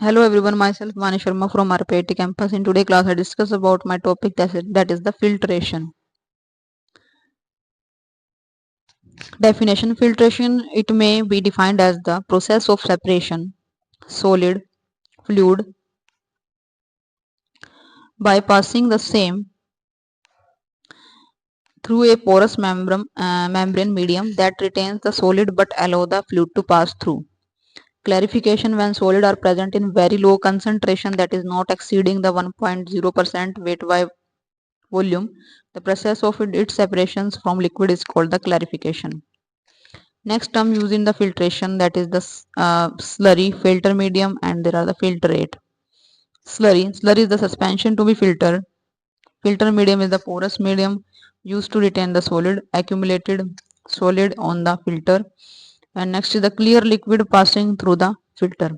Hello everyone, myself Himani Sharma from RPIIT campus. In today's class, I discuss about my topic that is the filtration. Definition: filtration, it may be defined as the process of separation solid fluid by passing the same through a porous membrane medium that retains the solid but allow the fluid to pass through. Clarification: when solid are present in very low concentration, that is not exceeding the 1.0% weight by volume, the process of its separations from liquid is called the clarification. Next term used in the filtration, that is the slurry, filter medium, and there are the filtrate. Slurry is the suspension to be filtered. Filter medium is the porous medium used to retain the solid accumulated solid on the filter. And next is the clear liquid passing through the filter.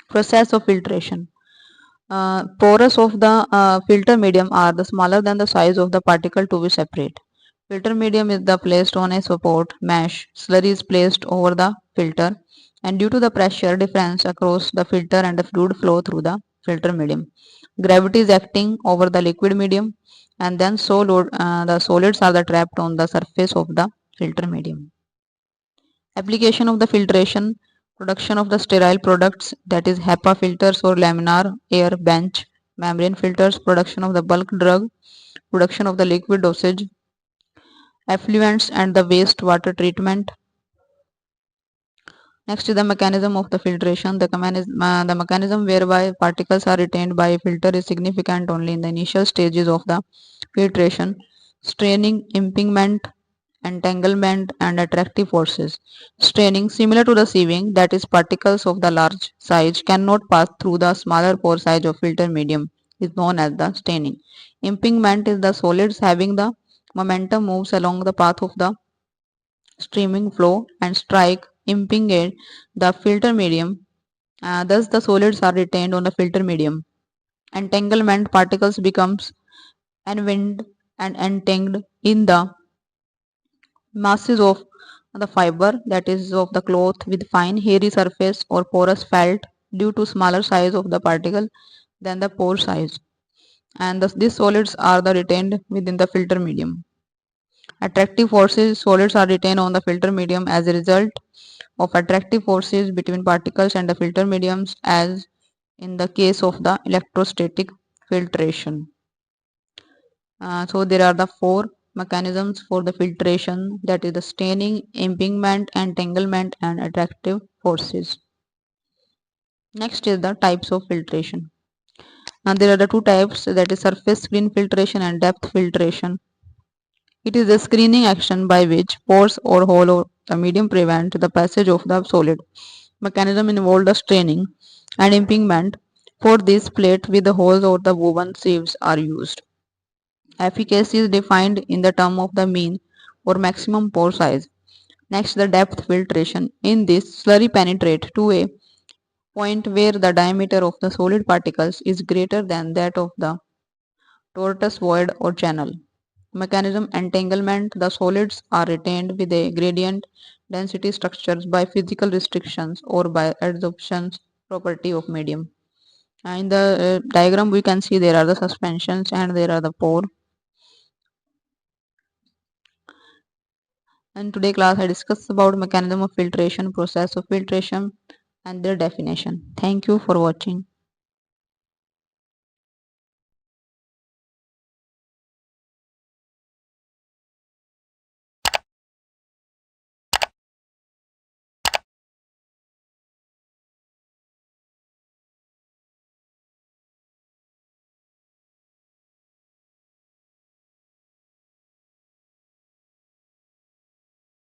Process of filtration. Porous of the filter medium are the smaller than the size of the particle to be separate. Filter medium is the placed on a support mesh. Slurry is placed over the filter, and due to the pressure difference across the filter and the fluid flow through the filter medium. Gravity is acting over the liquid medium, and then the solids are the trapped on the surface of the filter medium. Application of the filtration: production of the sterile products, that is HEPA filters or laminar air bench membrane filters, production of the bulk drug, production of the liquid dosage, effluents and the waste water treatment. Next is the mechanism of the filtration. The mechanism whereby particles are retained by a filter is significant only in the initial stages of the filtration. Straining, impingement, entanglement and attractive forces. Straining, similar to the sieving, that is particles of the large size cannot pass through the smaller pore size of filter medium, is known as the staining. Impingement is the solids having the momentum moves along the path of the streaming flow and strike impingate the filter medium. Thus the solids are retained on the filter medium. Entanglement, particles becomes enwined and entangled in the masses of the fiber, that is of the cloth, with fine hairy surface or porous felt due to smaller size of the particle than the pore size, and thus these solids are the retained within the filter medium. Attractive forces: solids are retained on the filter medium as a result of attractive forces between particles and the filter mediums, as in the case of the electrostatic filtration. So there are the four mechanisms for the filtration, that is the staining, impingement, entanglement and attractive forces. Next is the types of filtration. Now there are the two types, that is surface screen filtration and depth filtration. It is a screening action by which pores or hole of the medium prevent the passage of the solid. Mechanism involved the staining and impingement. For this, plate with the holes or the woven sieves are used. Efficacy is defined in the term of the mean or maximum pore size. Next, the depth filtration. In this, slurry penetrate to a point where the diameter of the solid particles is greater than that of the tortuous void or channel. Mechanism entanglement. The solids are retained with a gradient density structures by physical restrictions or by adsorption property of medium. In the diagram we can see there are the suspensions and there are the pore. In today's class, I discussed about mechanism of filtration, process of filtration, and their definition. Thank you for watching.